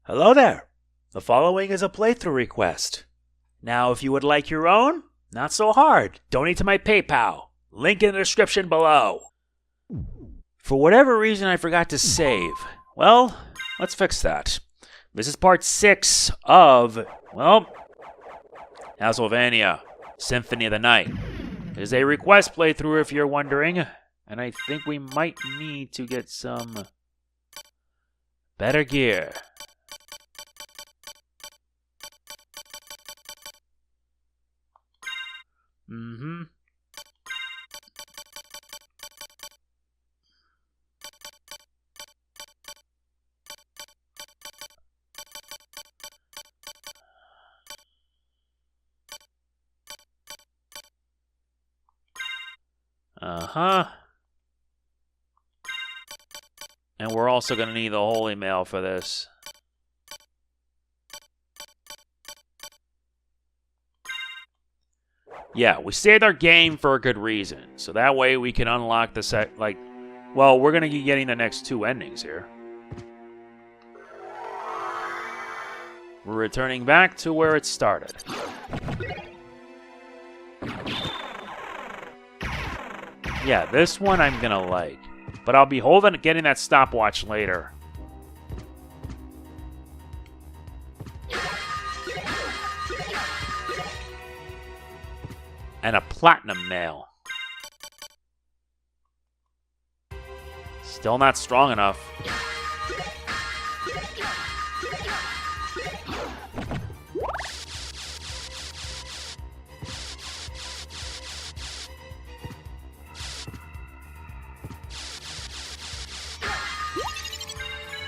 Hello there. The following is a playthrough request. Now, if you would like your own, not so hard. Donate to my PayPal. Link in the description below. For whatever reason, I forgot to save. Well, let's fix that. This is part 6 of, Castlevania, Symphony of the Night. It is a request playthrough if you're wondering, and I think we might need to get some better gear. And we're also going to need the holy mail for this. Yeah, we saved our game for a good reason. So that way we can unlock the we're going to be getting the next 2 endings here. We're returning back to where it started. Yeah, this one I'm going to like. But I'll be getting that stopwatch later. And a platinum nail. Still not strong enough.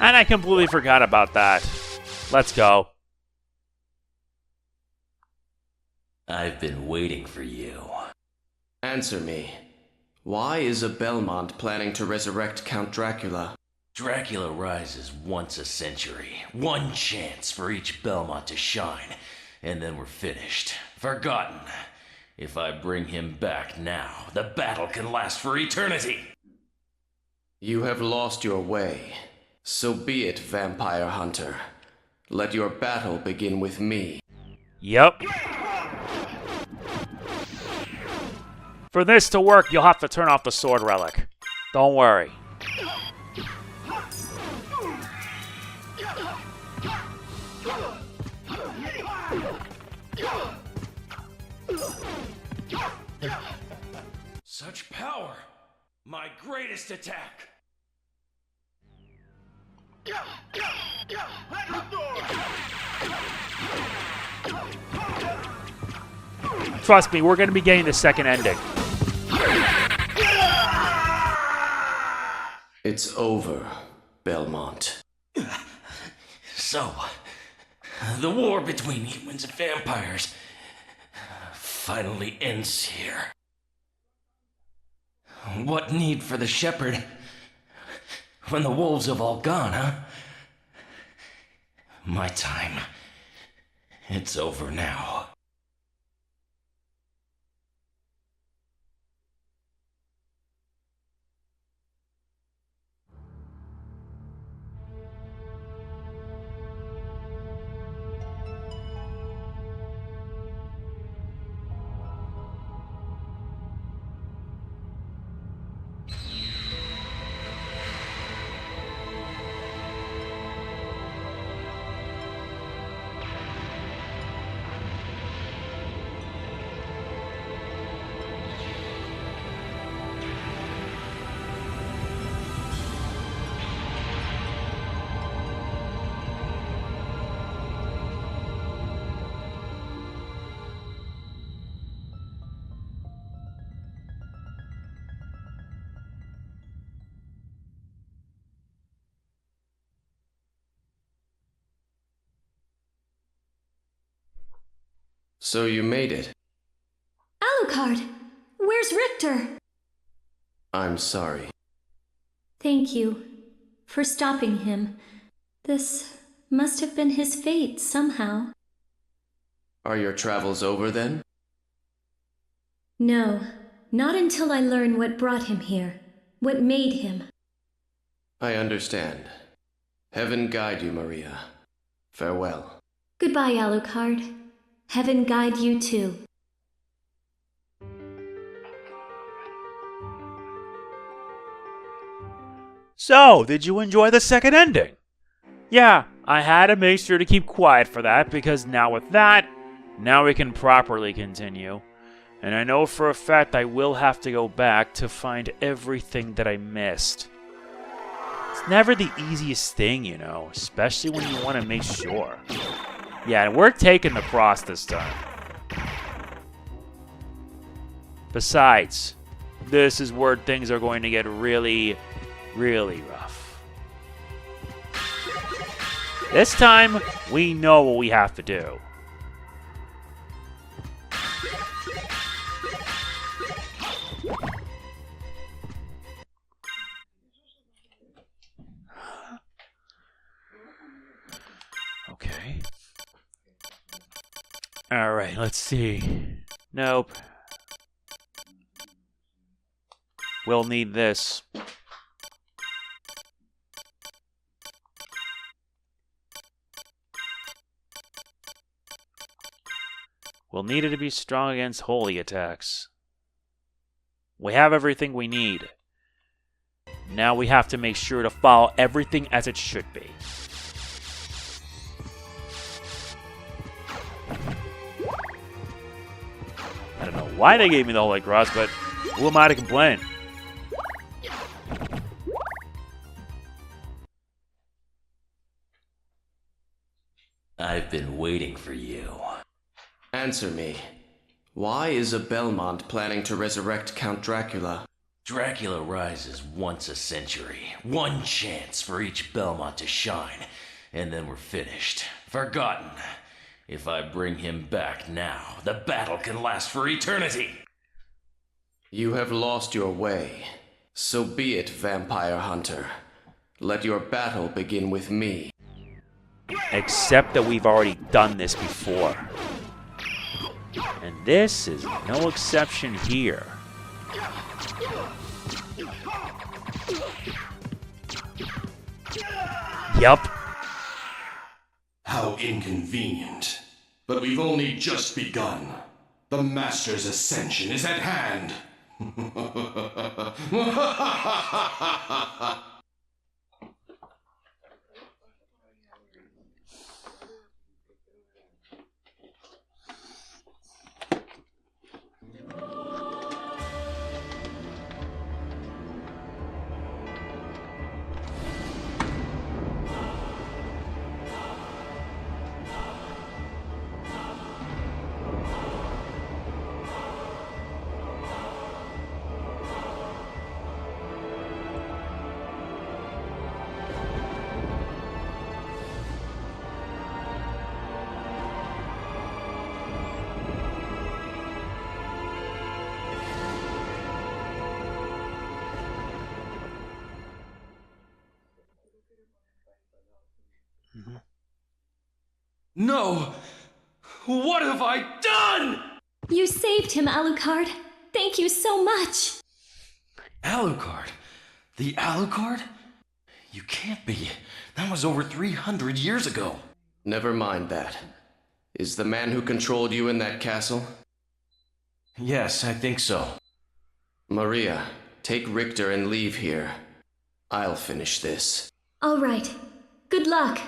And I completely forgot about that. Let's go. I've been waiting for you. Answer me. Why is a Belmont planning to resurrect Count Dracula? Dracula rises once a century. One chance for each Belmont to shine. And then we're finished. Forgotten. If I bring him back now, the battle can last for eternity. You have lost your way. So be it, Vampire Hunter. Let your battle begin with me. Yep. For this to work, you'll have to turn off the sword relic. Don't worry. Such power! My greatest attack! Trust me, we're going to be getting the second ending. It's over, Belmont. So, the war between humans and vampires finally ends here. What need for the shepherd when the wolves have all gone, huh? My time. It's over now. So you made it. Alucard! Where's Richter? I'm sorry. Thank you for stopping him. This must have been his fate somehow. Are your travels over then? No, not until I learn what brought him here, what made him. I understand. Heaven guide you, Maria. Farewell. Goodbye, Alucard. Heaven guide you too. So, did you enjoy the second ending? Yeah, I had to make sure to keep quiet for that, because now with that, now we can properly continue. And I know for a fact I will have to go back to find everything that I missed. It's never the easiest thing, you know, especially when you want to make sure. Yeah, we're taking the cross this time. Besides, this is where things are going to get really, really rough. This time, we know what we have to do. Okay. Alright, let's see. Nope. We'll need this. We'll need it to be strong against holy attacks. We have everything we need. Now we have to make sure to follow everything as it should be. I don't know why they gave me the Holy Cross, but who am I to complain? I've been waiting for you. Answer me. Why is a Belmont planning to resurrect Count Dracula? Dracula rises once a century. One chance for each Belmont to shine, and then we're finished. Forgotten. If I bring him back now, the battle can last for eternity. You have lost your way. So be it, Vampire Hunter. Let your battle begin with me. Except that we've already done this before. And this is no exception here. Yup. How inconvenient. But we've only just begun. The Master's ascension is at hand. No! What have I done? You saved him, Alucard. Thank you so much. Alucard? The Alucard? You can't be. That was over 300 years ago. Never mind that. Is the man who controlled you in that castle? Yes, I think so. Maria, take Richter and leave here. I'll finish this. All right. Good luck.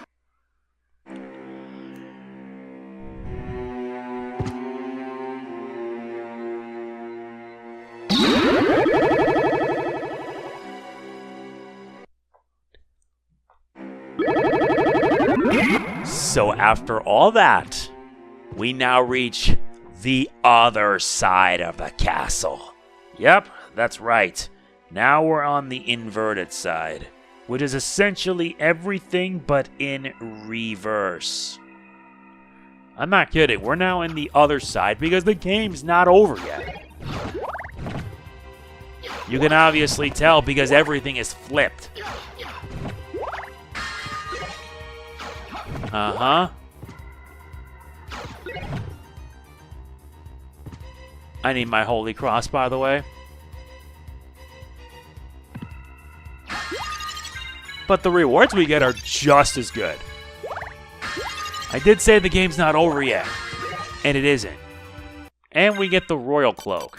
So after all that, we now reach the other side of the castle. Yep, that's right. Now we're on the inverted side, which is essentially everything but in reverse. I'm not kidding, we're now in the other side because the game's not over yet. You can obviously tell because everything is flipped. Uh-huh. I need my holy cross, by the way. But the rewards we get are just as good. I did say the game's not over yet, and it isn't. And we get the royal cloak.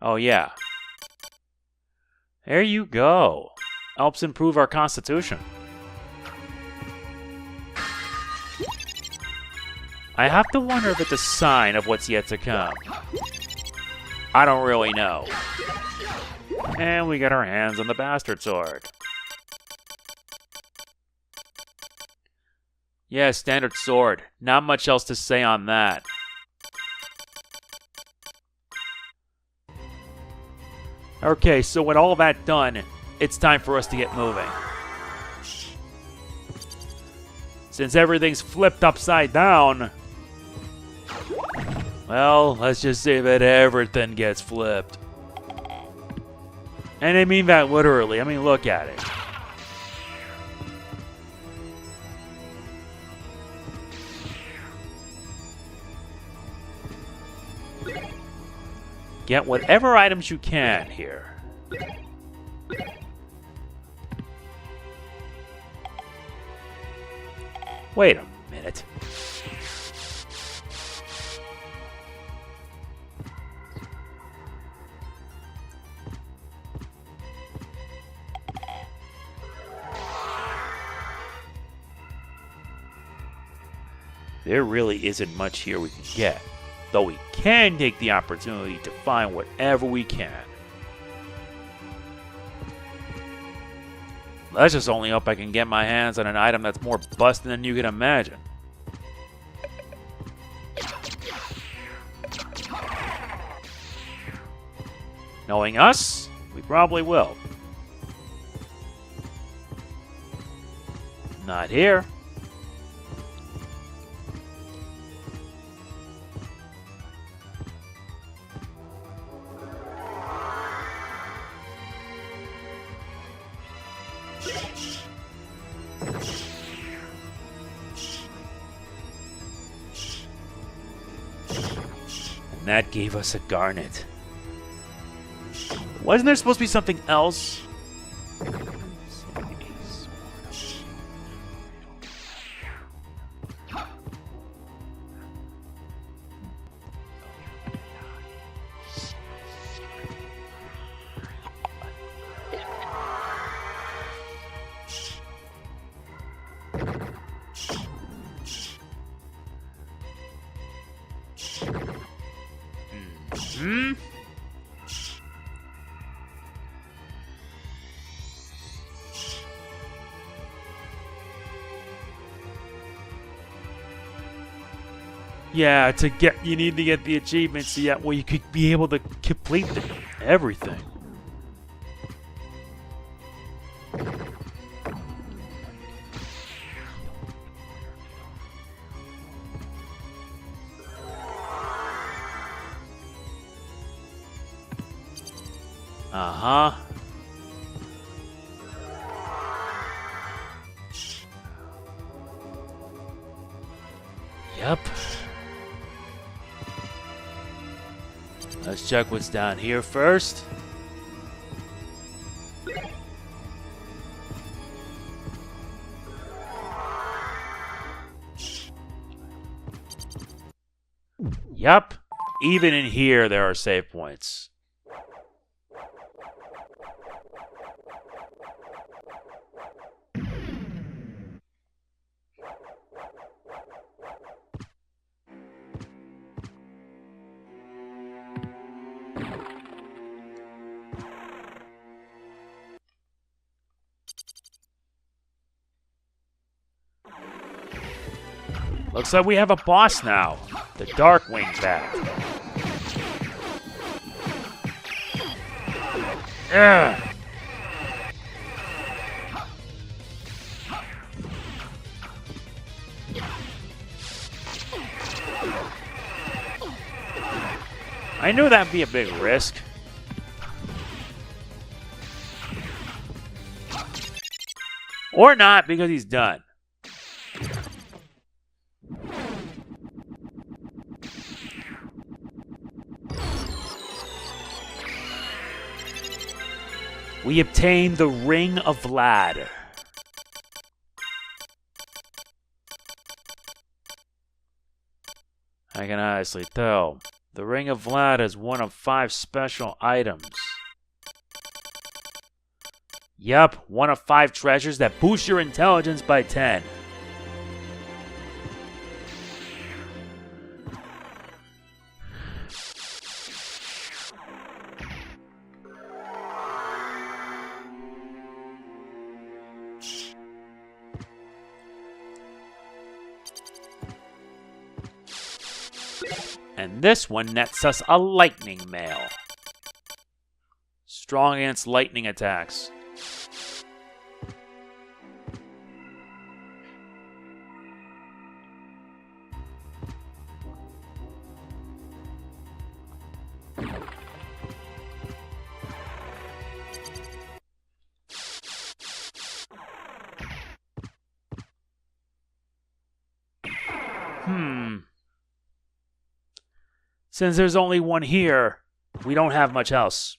Oh yeah. There you go. Helps improve our constitution. I have to wonder if it's a sign of what's yet to come. I don't really know. And we get our hands on the bastard sword. Yeah, standard sword. Not much else to say on that. Okay, so with all that done, it's time for us to get moving. Since everything's flipped upside down, well, let's just say that everything gets flipped. And I mean that literally. I mean, look at it. Get whatever items you can here. Wait a minute. There really isn't much here we can get, though we can take the opportunity to find whatever we can. Let's just only hope I can get my hands on an item that's more busted than you can imagine. Knowing us, we probably will. Not here. And that gave us a garnet. Wasn't there supposed to be something else? Yeah, you need to get the achievements so well, you could be able to complete everything. Uh-huh. Yep. Let's check what's down here first. Yup. Even in here, there are save points. Looks like we have a boss now. The Darkwing Bat. Ugh. I knew that'd be a big risk. Or not, because he's done. We obtained the Ring of Vlad. I can honestly tell. The Ring of Vlad is one of 5 special items. Yup, one of 5 treasures that boost your intelligence by 10. And this one nets us a lightning mail. Strong against lightning attacks. Since there's only one here, we don't have much else.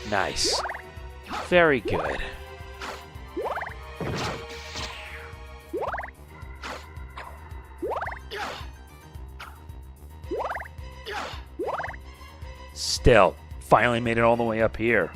Nice. Very good. Still, finally made it all the way up here.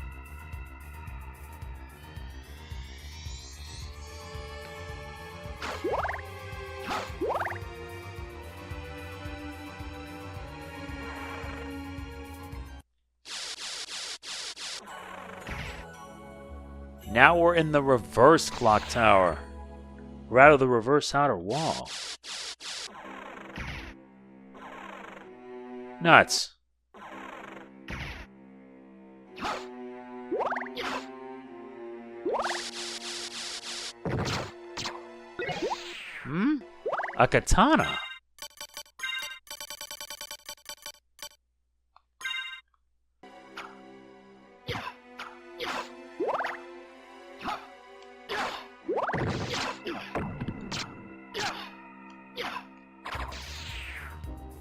Now we're in the reverse clock tower. We're out of the reverse outer wall. Nuts. A katana.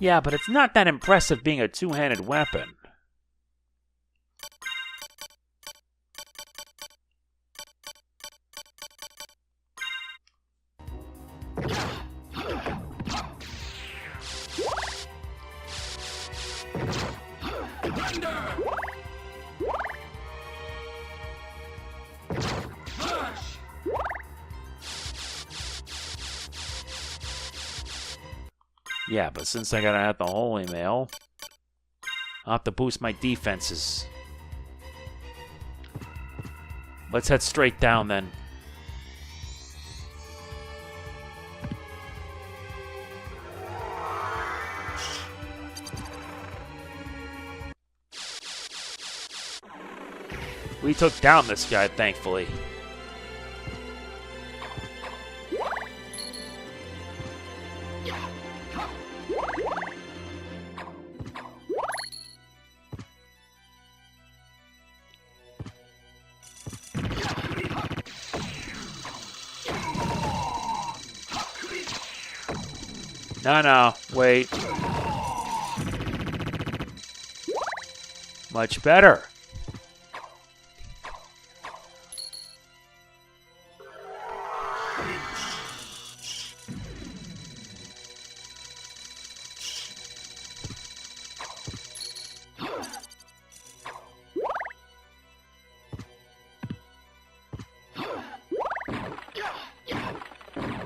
Yeah, but it's not that impressive being a two-handed weapon. Yeah, but since I gotta have the Holy Mail, I'll have to boost my defenses. Let's head straight down then. We took down this guy, thankfully. No, wait. Much better.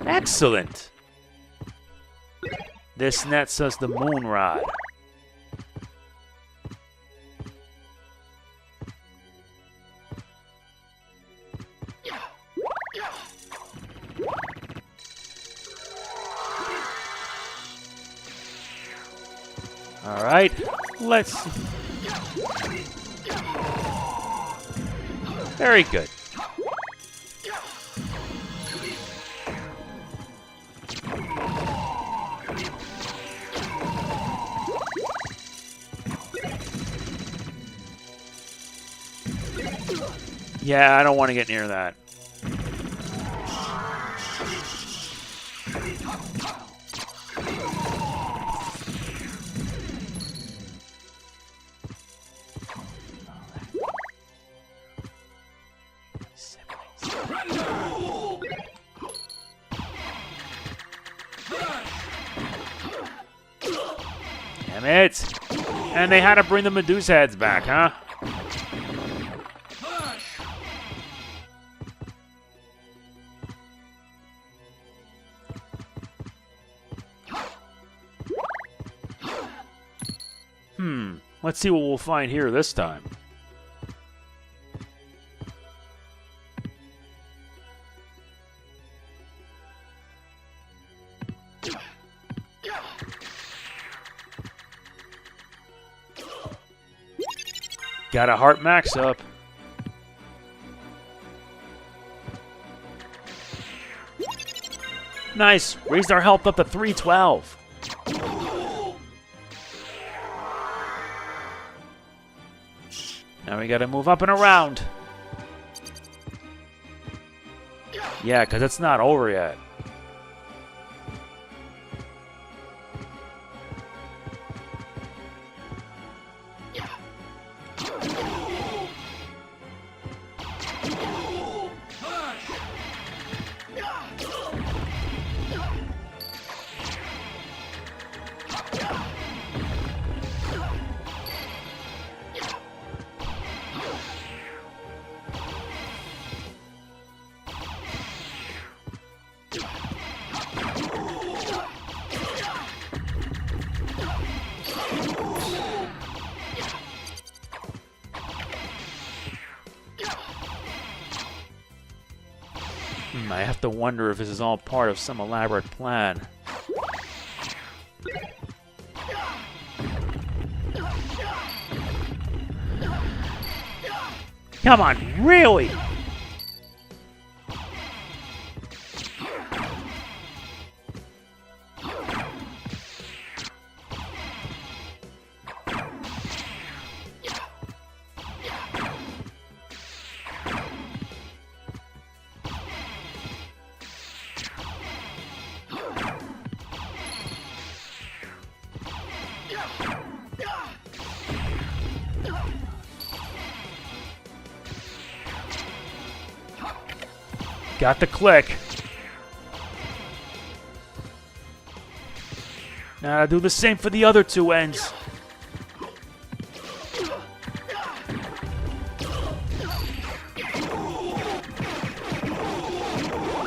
Excellent. This nets us the moon rod. All right, let's. Very good. Yeah, I don't want to get near that. Damn it! And they had to bring the Medusa heads back, huh? Let's see what we'll find here this time. Got a heart max up. Nice. Raised our health up to 312. Now we gotta move up and around. Yeah, because it's not over yet. I have to wonder if this is all part of some elaborate plan. Come on, really? Got the click. Now I'll do the same for the other two ends.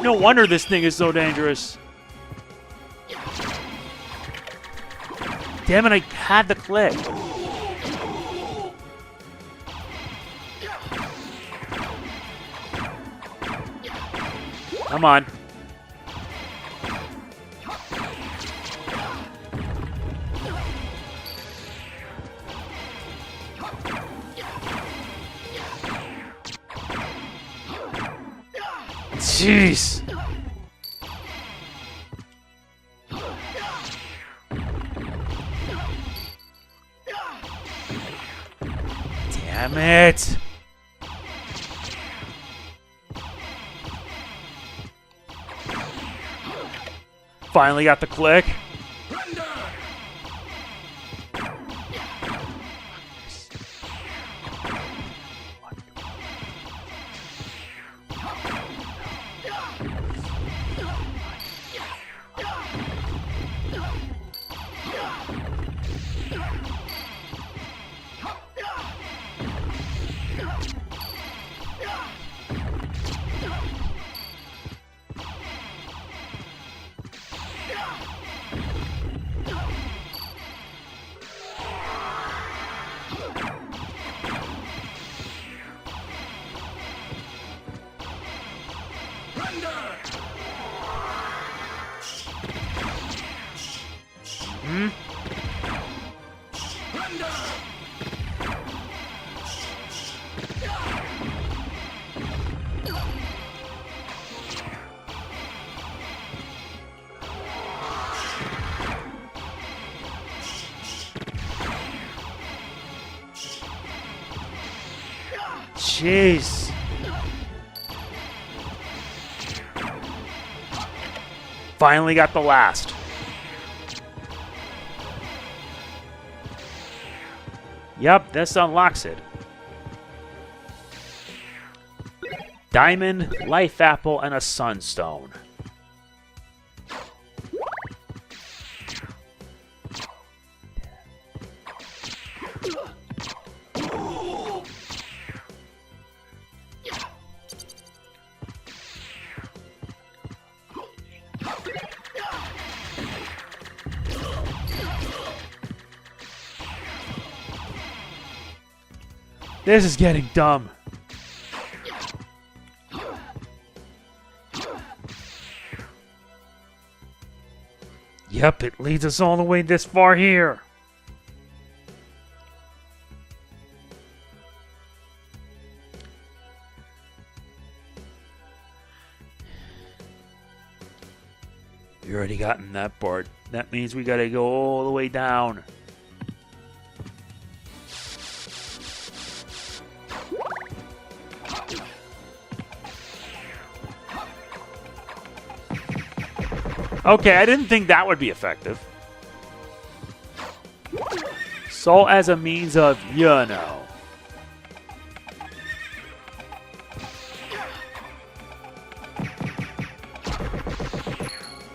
No wonder this thing is so dangerous. Damn it, I had the click. Come on. Jeez. Damn it. Finally got the click. Jeez. Finally got the last. Yep, this unlocks it. Diamond, life apple, and a sunstone. This is getting dumb. Yep, it leads us all the way this far here. We already gotten that part. That means we gotta go all the way down. Okay, I didn't think that would be effective. Salt as a means of, you know.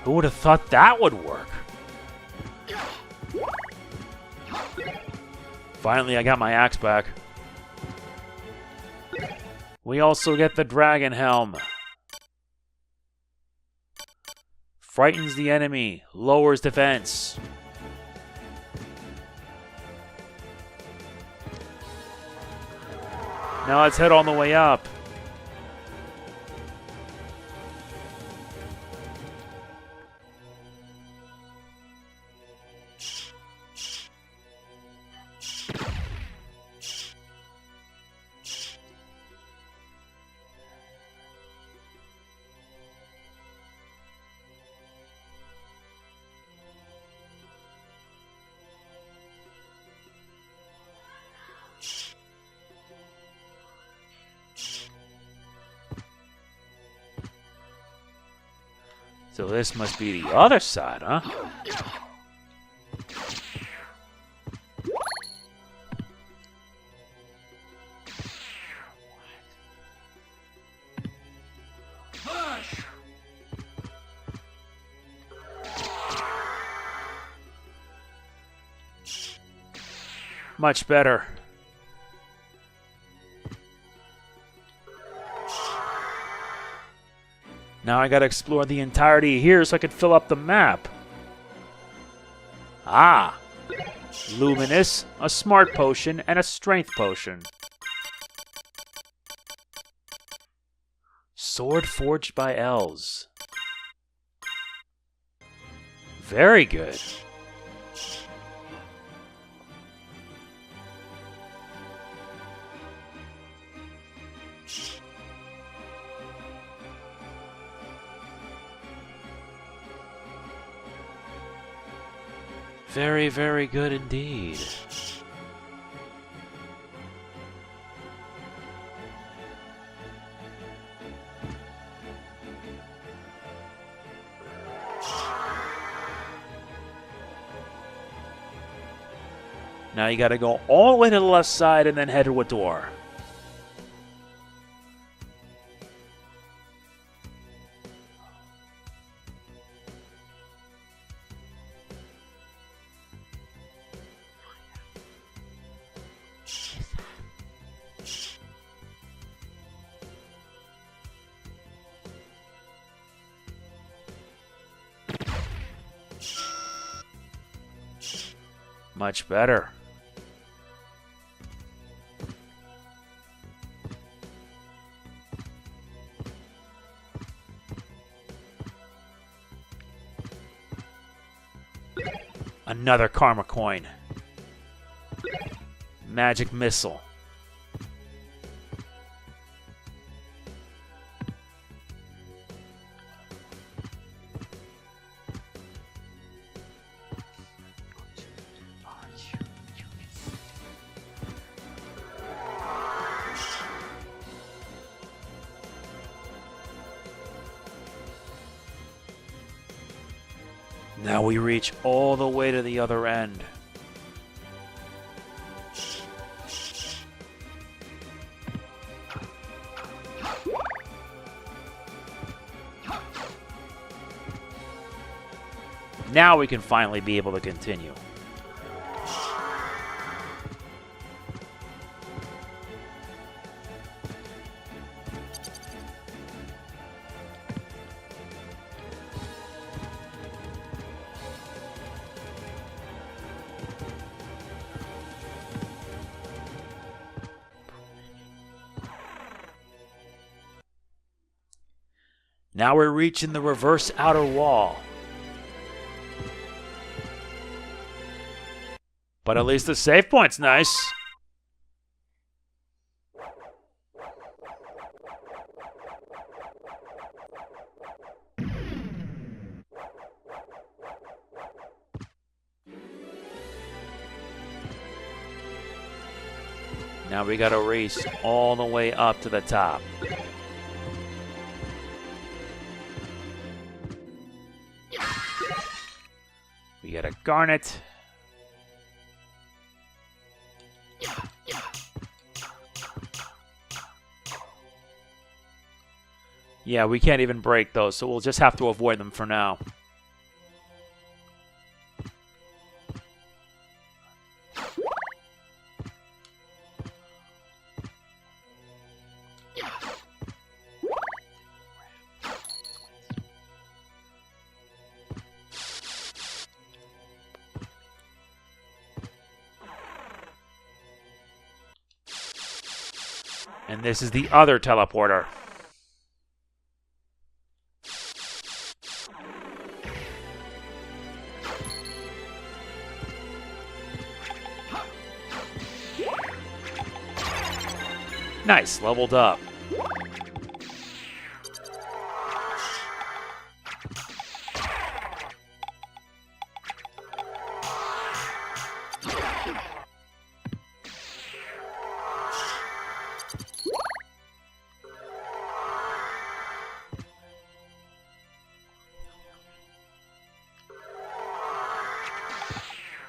Who would have thought that would work? Finally, I got my axe back. We also get the dragon helm. Frightens the enemy, lowers defense. Now let's head on the way up. So this must be the other side, huh? Much better. Now I gotta explore the entirety here so I could fill up the map. Ah! Luminous, a smart potion, and a strength potion. Sword forged by elves. Very good. Very, very good indeed. Now you gotta go all the way to the left side and then head to a door. Much better. Another karma coin. Magic missile. Now we reach all the way to the other end. Now we can finally be able to continue. Now we're reaching the reverse outer wall. But at least the save point's nice. Now we gotta race all the way up to the top. We got a garnet. Yeah, we can't even break those, so we'll just have to avoid them for now. And this is the other teleporter. Nice, leveled up.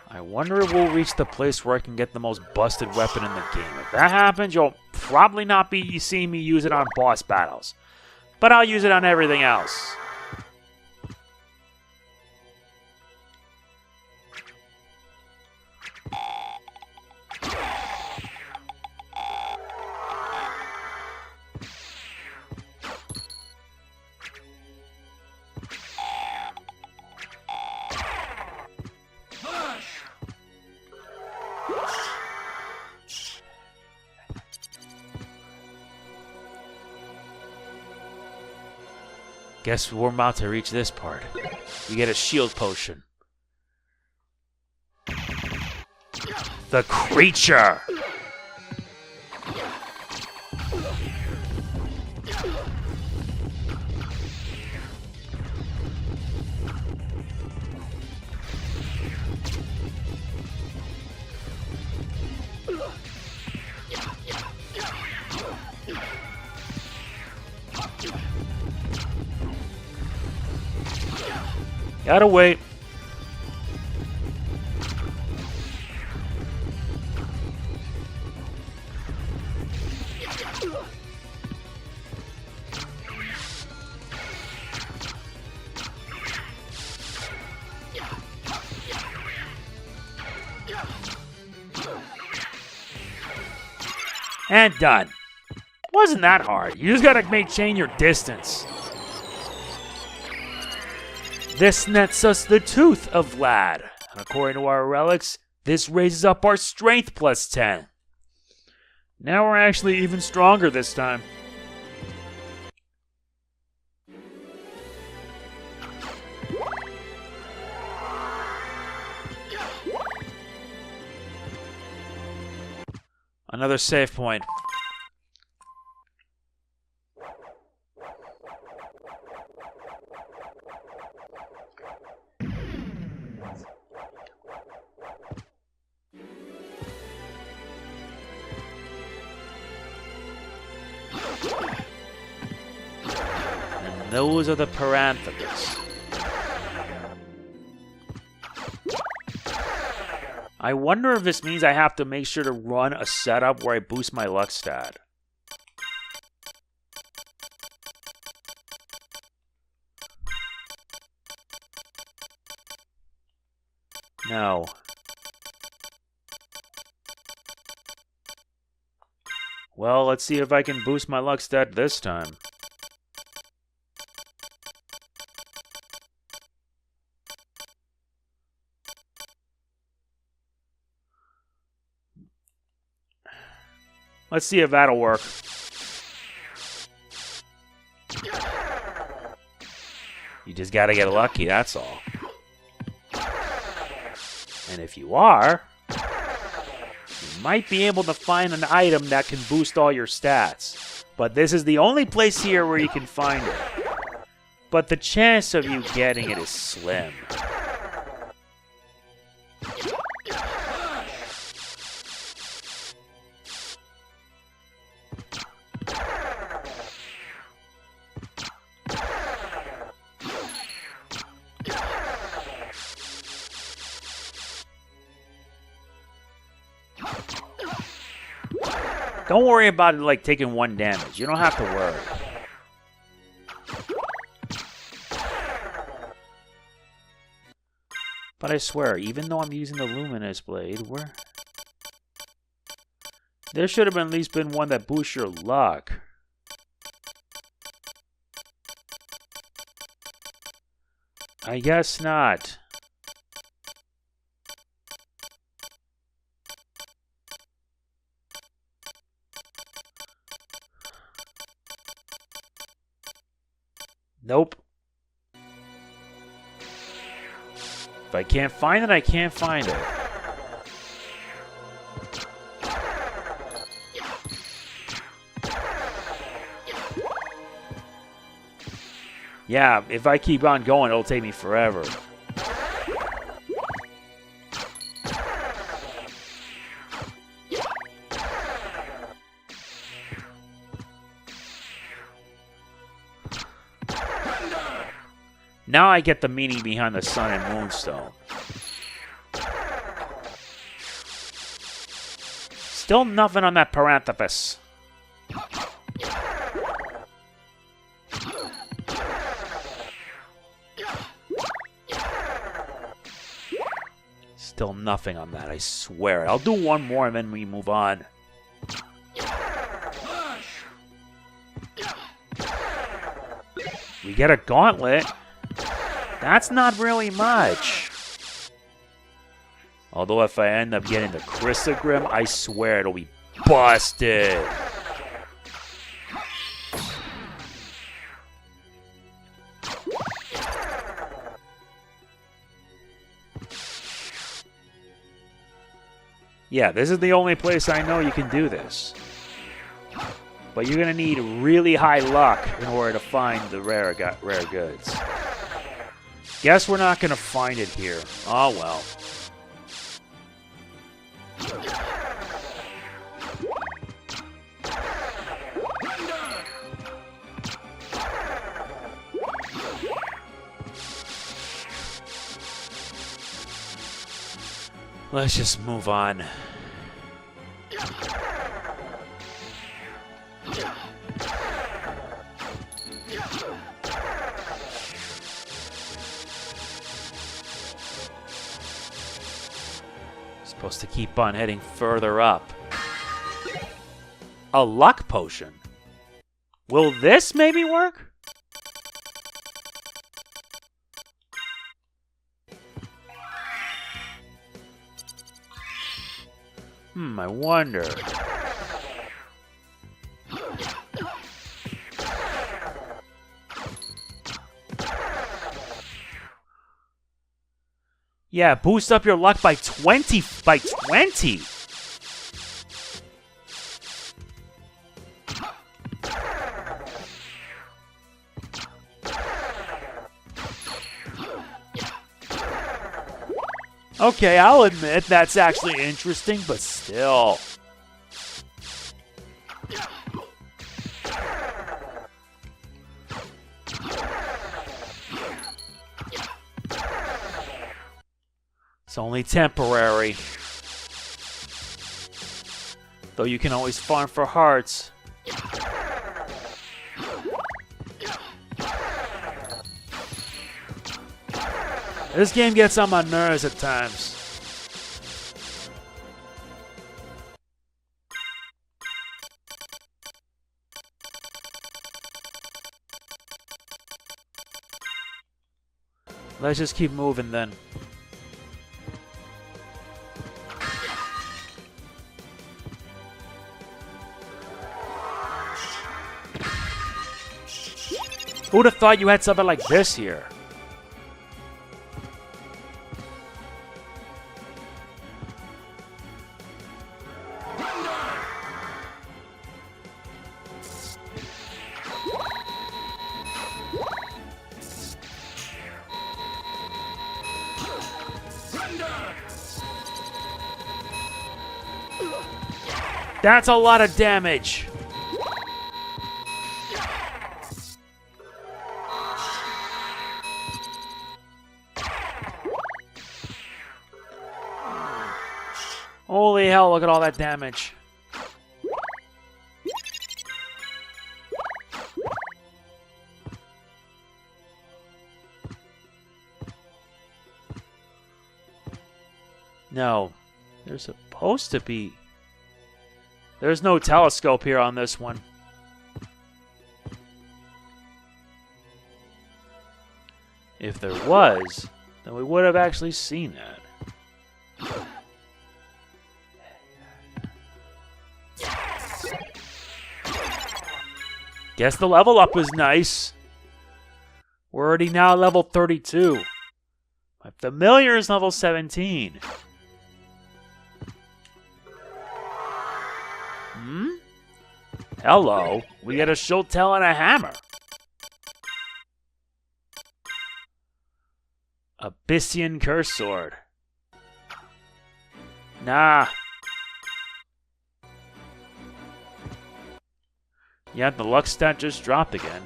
I wonder if we'll reach the place where I can get the most busted weapon in the game. If that happens, you'll probably not be seeing me use it on boss battles. But I'll use it on everything else. Guess we're about to reach this part. We get a shield potion. The creature! Gotta wait. And done. Wasn't that hard. You just gotta maintain your distance. This nets us the Tooth of Vlad. And according to our relics, this raises up our strength plus 10. Now we're actually even stronger this time. Another save point. And those are the Paranthropus. I wonder if this means I have to make sure to run a setup where I boost my luck stat. No. Well, let's see if I can boost my luck stat this time. Let's see if that'll work. You just gotta get lucky, that's all. And if you are, you might be able to find an item that can boost all your stats. But this is the only place here where you can find it. But the chance of you getting it is slim. Don't worry about it like taking 1 damage. You don't have to worry. But I swear, even though I'm using the Luminous Blade, there should have at least been one that boosts your luck. I guess not. Nope. If I can't find it, I can't find it. Yeah, if I keep on going, it'll take me forever. Now I get the meaning behind the Sun and Moonstone. Still nothing on that Paranthropus. Still nothing on that, I swear. I'll do one more and then we move on. We get a gauntlet. That's not really much. Although if I end up getting the Chrysogrim, I swear it'll be busted. Yeah, this is the only place I know you can do this. But you're gonna need really high luck in order to find the rare goods. Guess we're not gonna find it here. Oh well. Let's just move on. Supposed to keep on heading further up. A luck potion. Will this maybe work? I wonder. Yeah, boost up your luck by 20. By 20. Okay, I'll admit that's actually interesting, but still. It's only temporary. Though you can always farm for hearts. This game gets on my nerves at times. Let's just keep moving then. Who'd have thought you had something like this here? That's a lot of damage. Holy hell, look at all that damage. No, there's supposed to be... There's no telescope here on this one. If there was, then we would have actually seen that. Guess the level up was nice. We're already now at level 32. My familiar is level 17. Hello, we get a Shotel and a hammer. Abyssian Curse Sword. Nah. Yeah, the luck stat just dropped again.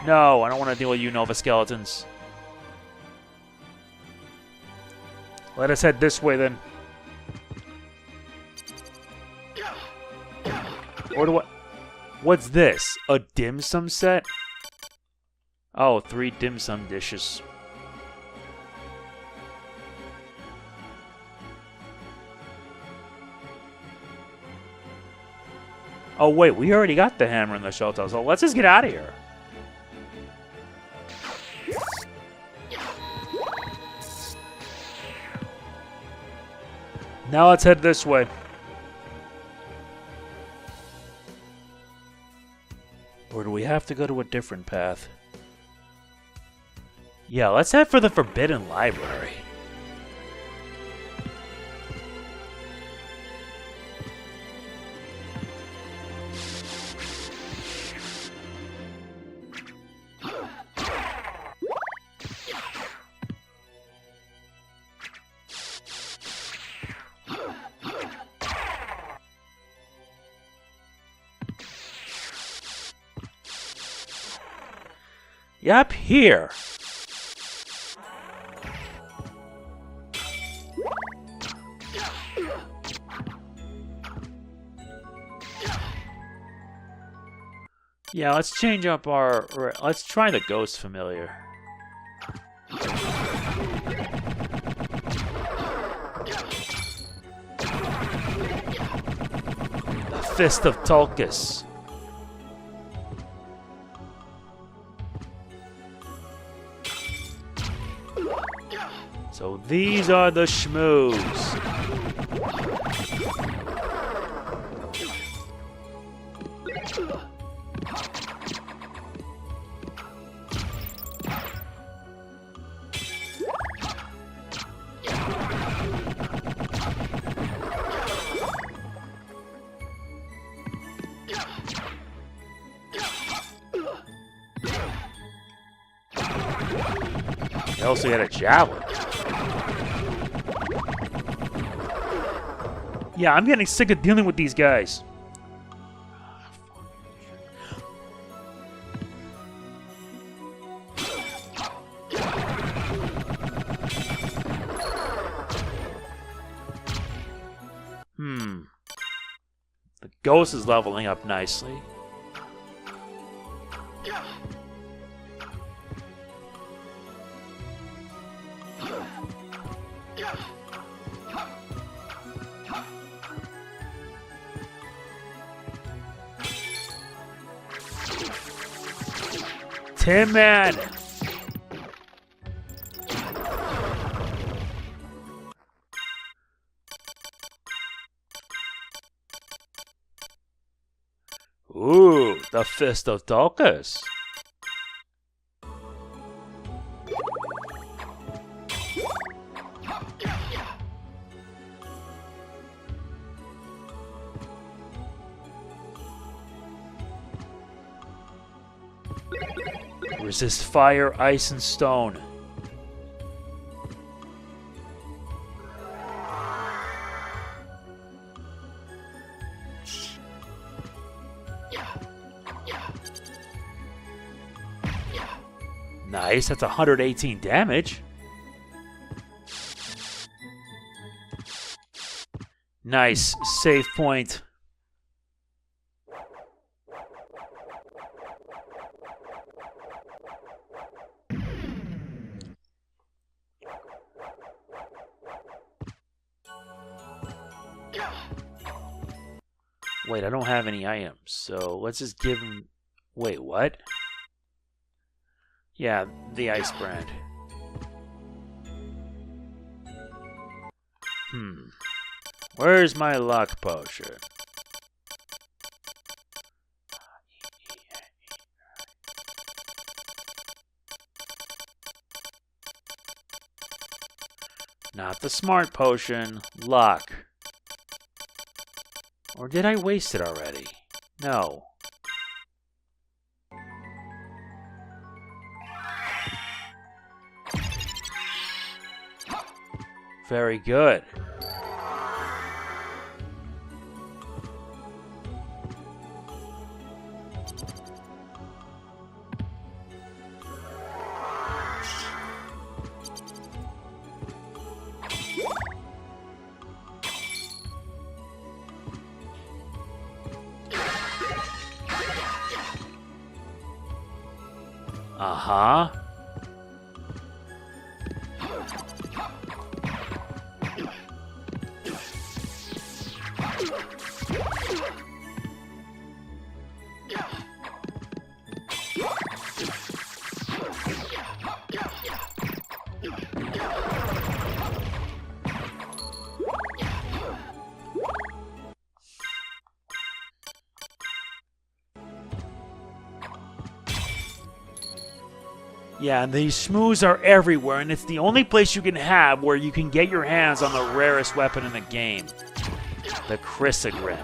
No, I don't want to deal with you Nova Skeletons. Let us head this way then. Or do I... What's this? A dim sum set? Oh, 3 dim sum dishes. Oh wait, we already got the hammer and the Shotel, so let's just get out of here. Now let's head this way. Or do we have to go to a different path? Yeah, let's head for the Forbidden Library. Yep, here. Yeah, let's change up our... Let's try the Ghost Familiar. The Fist of Tulkas. So these are the schmoos. They also had a javelin. Yeah, I'm getting sick of dealing with these guys. Ghost is leveling up nicely. Tin Man! Ooh, the Fist of Dolcus. Resist fire, ice, and stone. Nice, that's 118 damage. Nice, save point. Wait, I don't have any items, so let's just give him... Wait, what? Yeah, the ice brand. Where's my luck potion? Not the smart potion, luck. Or did I waste it already? No. Very good. Uh-huh. Yeah, and these shmoos are everywhere, and it's the only place you can have where you can get your hands on the rarest weapon in the game. The Chrysogrim.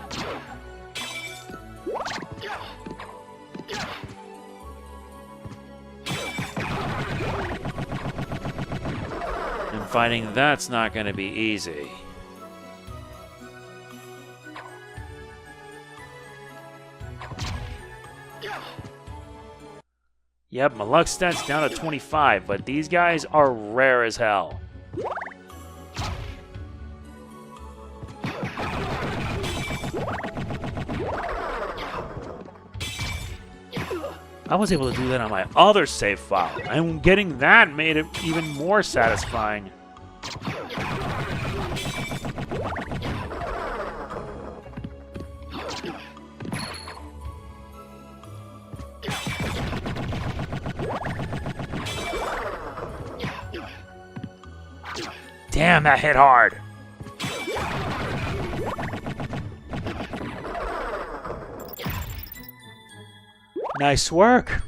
And finding that's not going to be easy. Yep, my luck stat's down to 25, but these guys are rare as hell. I was able to do that on my other save file, and getting that made it even more satisfying. Damn, that hit hard. Nice work.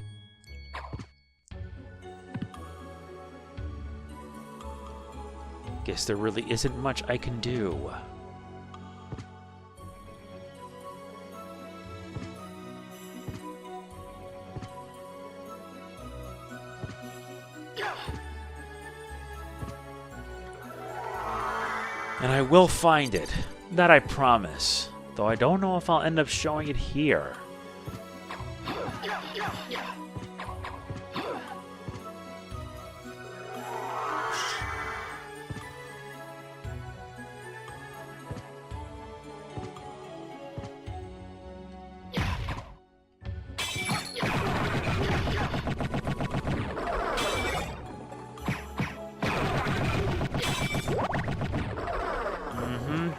Guess there really isn't much I can do. And I will find it. That I promise. Though I don't know if I'll end up showing it here.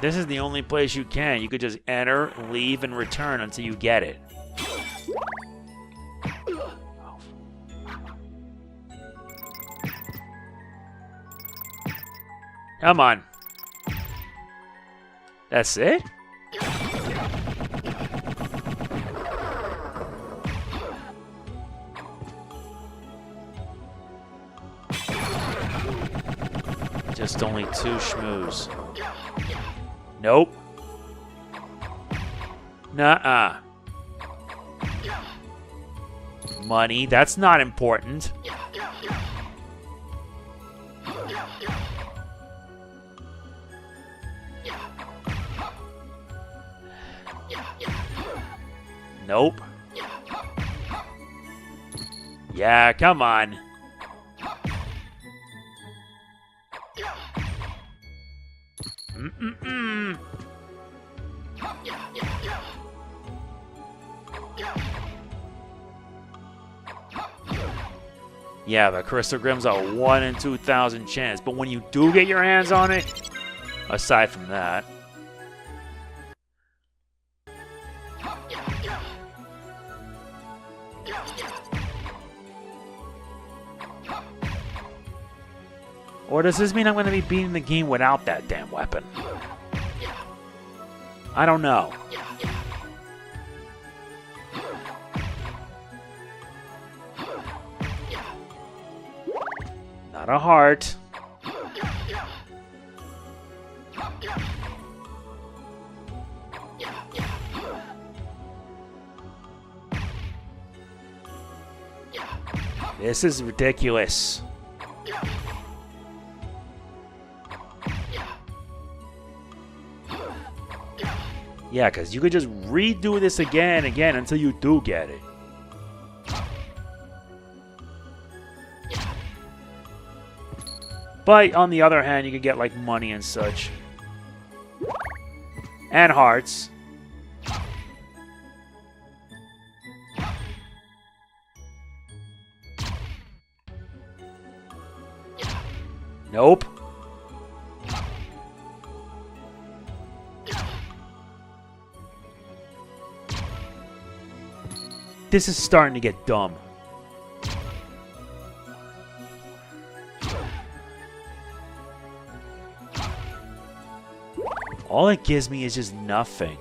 This is the only place you can. You could just enter, leave, and return until you get it. Come on. That's it? Just only 2 schmoos. Nope. Nuh-uh. Money, that's not important. Nope. Yeah, come on. Mm-mm-mm. Yeah, the Crystal Grim's a 1 in 2,000 chance, but when you do get your hands on it, aside from that, or does this mean I'm going to be beating the game without that damn weapon? I don't know. Not a heart. This is ridiculous. Yeah, because you could just redo this again and again until you do get it. But on the other hand, you could get like money and such. And hearts. Nope. This is starting to get dumb. All it gives me is just nothing.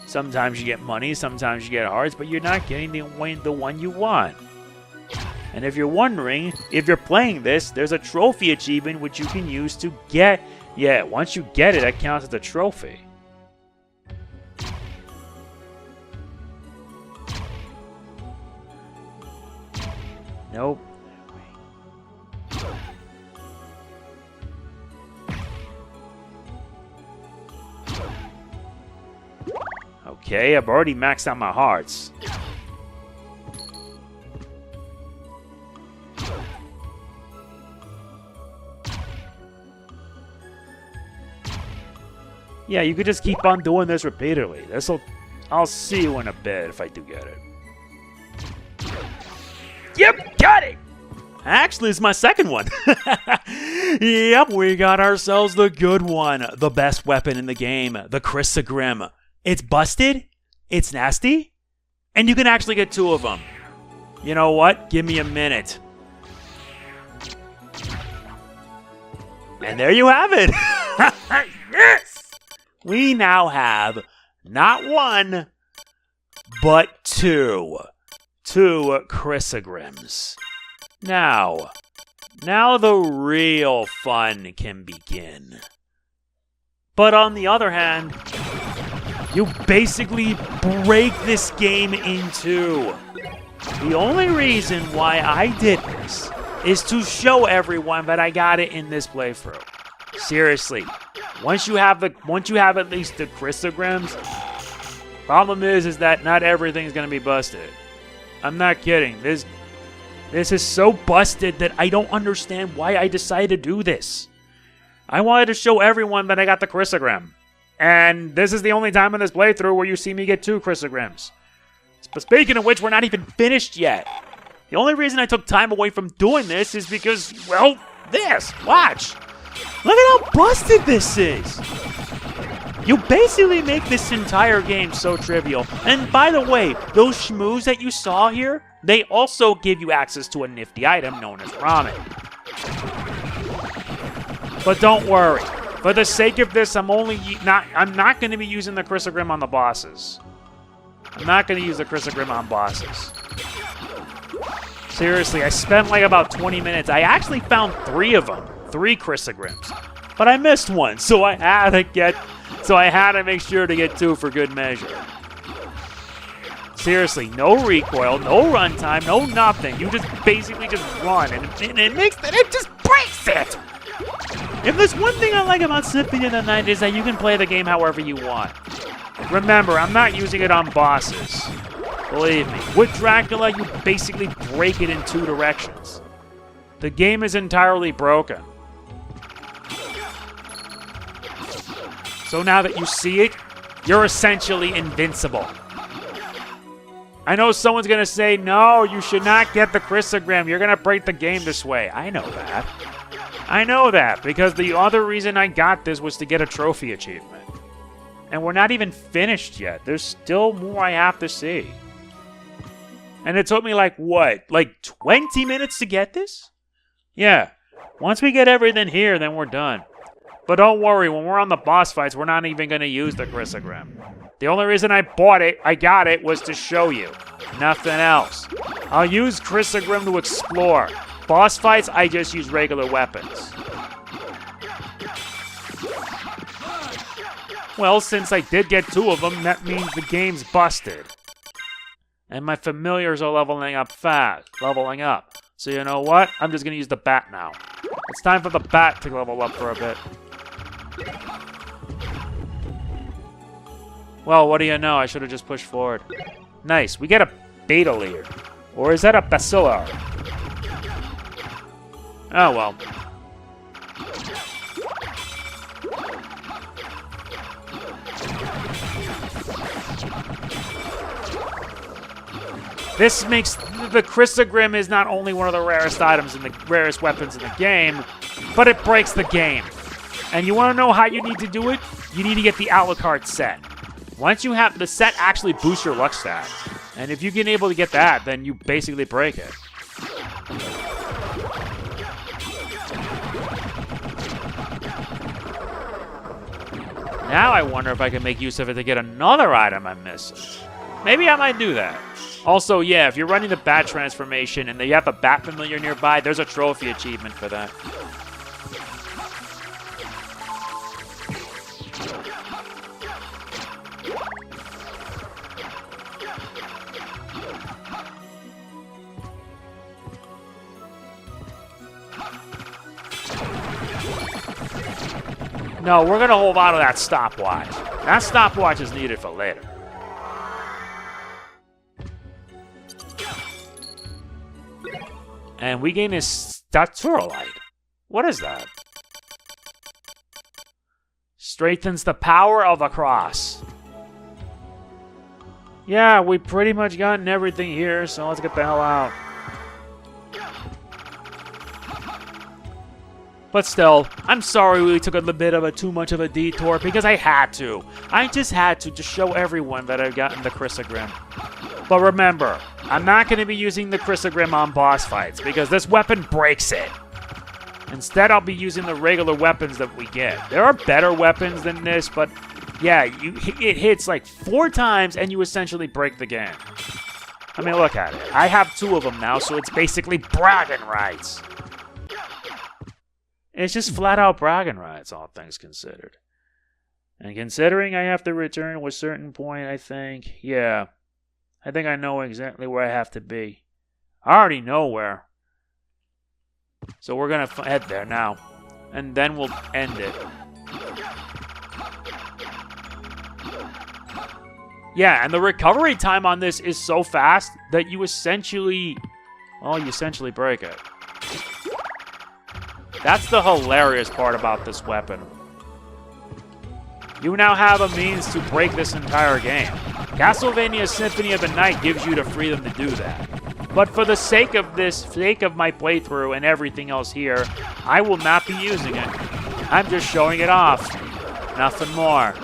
Sometimes you get money, sometimes you get hearts, but you're not getting the one you want. And if you're wondering, if you're playing this, there's a trophy achievement which you can use to get... Yeah, once you get it, that counts as a trophy. Nope. Okay, I've already maxed out my hearts. Yeah, you could just keep on doing this repeatedly. I'll see you in a bit if I do get it. Yep, got it! Actually, it's my second one. Yep, we got ourselves the good one. The best weapon in the game, the Chrysogrim. It's busted, it's nasty, and you can actually get 2 of them. You know what? Give me a minute. And there you have it. Yes! We now have not 1, but 2. 2 Chrysogrims. Now the real fun can begin. But on the other hand, you basically break this game in 2. The only reason why I did this is to show everyone that I got it in this playthrough. Seriously, once you have at least the Chrysogrims, problem is that not everything's gonna be busted. I'm not kidding. This is so busted that I don't understand why I decided to do this. I wanted to show everyone that I got the Chrysogrim. And this is the only time in this playthrough where you see me get 2 Chrysogrims. But speaking of which, we're not even finished yet. The only reason I took time away from doing this is because, well, this. Watch. Look at how busted this is. You basically make this entire game so trivial. And by the way, those shmoos that you saw here, they also give you access to a nifty item known as ramen. But don't worry. For the sake of this, I'm not going to be using the Chrysogrim on the bosses. I'm not going to use the Chrysogrim on bosses. Seriously, I spent like about 20 minutes. I actually found 3 of them. 3 Chrysogrims. But I missed one, so I had to make sure to get 2 for good measure. Seriously, no recoil, no runtime, no nothing. You just basically just run, and it just breaks it! If there's one thing I like about Symphony of the Night is that you can play the game however you want. Remember, I'm not using it on bosses. Believe me. With Dracula, you basically break it in 2 directions. The game is entirely broken. So now that you see it, you're essentially invincible. I know someone's going to say, no, you should not get the Chrysogrim. You're going to break the game this way. I know that. I know that, because the other reason I got this was to get a trophy achievement. And we're not even finished yet. There's still more I have to see. And it took me like, what? Like 20 minutes to get this? Yeah. Once we get everything here, then we're done. But don't worry, when we're on the boss fights, we're not even going to use the Chrysogrim. The only reason I got it, was to show you. Nothing else. I'll use Chrysogrim to explore. Boss fights, I just use regular weapons. Well, since I did get 2 of them, that means the game's busted. And my familiars are leveling up fast. So you know what? I'm just going to use the bat now. It's time for the bat to level up for a bit. Well, what do you know? I should have just pushed forward. Nice. We get a beta leer. Or is that a bacillar? Oh, well. This makes the Chrysogrim is not only one of the rarest items and the rarest weapons in the game, but it breaks the game. And you want to know how you need to do it? You need to get the Alucard set. Once you have the set, actually boosts your luck stat. And if you get able to get that, then you basically break it. Now I wonder if I can make use of it to get another item I'm missing. Maybe I might do that. Also, yeah, if you're running the bat transformation and you have a bat familiar nearby, there's a trophy achievement for that. No, we're going to hold on to that stopwatch. That stopwatch is needed for later. And we gain this Staturolite. What is that? Strengthens the power of the cross. Yeah, we pretty much gotten everything here, so let's get the hell out. But still, I'm sorry we took a little bit of too much of a detour because I had to. I just had to show everyone that I've gotten the Chrysogrim. But remember, I'm not going to be using the Chrysogrim on boss fights because this weapon breaks it. Instead, I'll be using the regular weapons that we get. There are better weapons than this, but yeah, it hits like 4 times and you essentially break the game. I mean, look at it. I have 2 of them now, so it's basically bragging rights. It's just flat out bragging rights, all things considered. And considering I have to return to a certain point, I think, yeah, I think I know exactly where I have to be. I already know where. So we're going to head there now. And then we'll end it. Yeah, and the recovery time on this is so fast that you essentially break it. That's the hilarious part about this weapon. You now have a means to break this entire game. Castlevania Symphony of the Night gives you the freedom to do that. But for the sake of my playthrough and everything else here, I will not be using it. I'm just showing it off. Nothing more.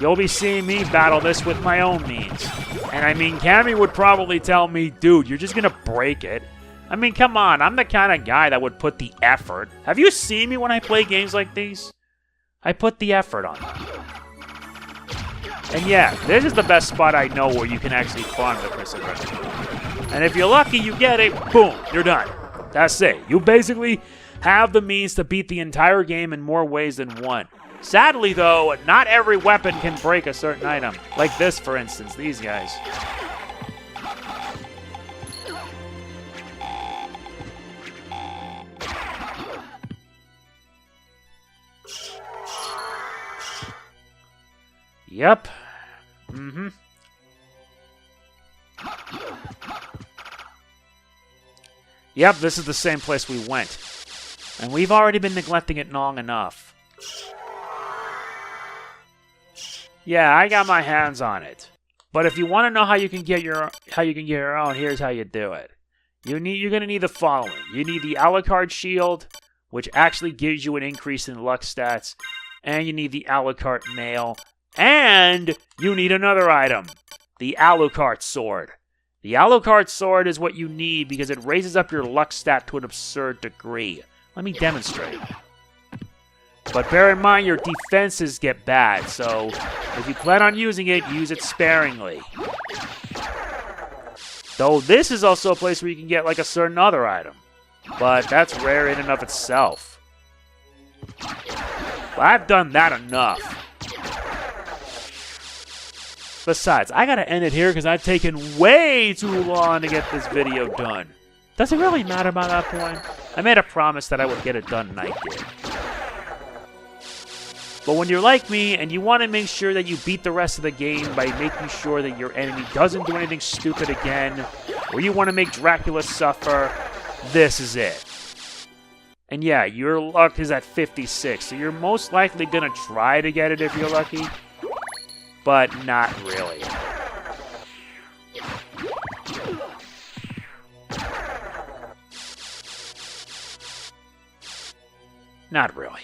You'll be seeing me battle this with my own means. And I mean, Cammy would probably tell me, dude, you're just gonna break it. I mean, come on, I'm the kind of guy that would put the effort. Have you seen me when I play games like these? I put the effort on. And yeah, this is the best spot I know where you can actually farm the Castlevania. And if you're lucky, you get it, boom, you're done. That's it. You basically have the means to beat the entire game in more ways than one. Sadly, though, not every weapon can break a certain item. Like this, for instance, these guys. Yep. Yep, this is the same place we went. And we've already been neglecting it long enough. Yeah, I got my hands on it. But if you want to know how you can get your own, here's how you do it. You're gonna need the following. You need the Alucard shield, which actually gives you an increase in luck stats, and you need the Alucard nail, and you need another item, the Alucard sword. The Alucard sword is what you need because it raises up your luck stat to an absurd degree. Let me demonstrate. But bear in mind your defenses get bad, so if you plan on using it, use it sparingly. Though this is also a place where you can get like a certain other item. But that's rare in and of itself. But I've done that enough. Besides, I gotta end it here because I've taken way too long to get this video done. Does it really matter by that point? I made a promise that I would get it done and I did. But when you're like me and you want to make sure that you beat the rest of the game by making sure that your enemy doesn't do anything stupid again, or you want to make Dracula suffer, this is it. And yeah, your luck is at 56, so you're most likely going to try to get it if you're lucky, but not really. Not really.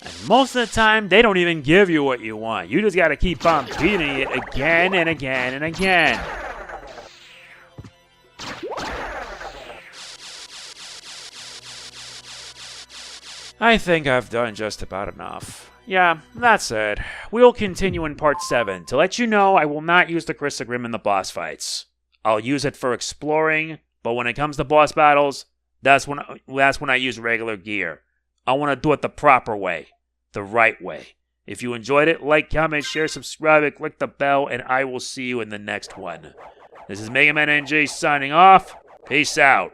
And most of the time, they don't even give you what you want. You just gotta keep on beating it again and again and again. I think I've done just about enough. Yeah, that's it. We'll continue in part 7. To let you know, I will not use the Chrysogrim in the boss fights. I'll use it for exploring, but when it comes to boss battles, that's when I use regular gear. I want to do it the proper way. The right way. If you enjoyed it, like, comment, share, subscribe, and click the bell, and I will see you in the next one. This is MegamanNG signing off. Peace out.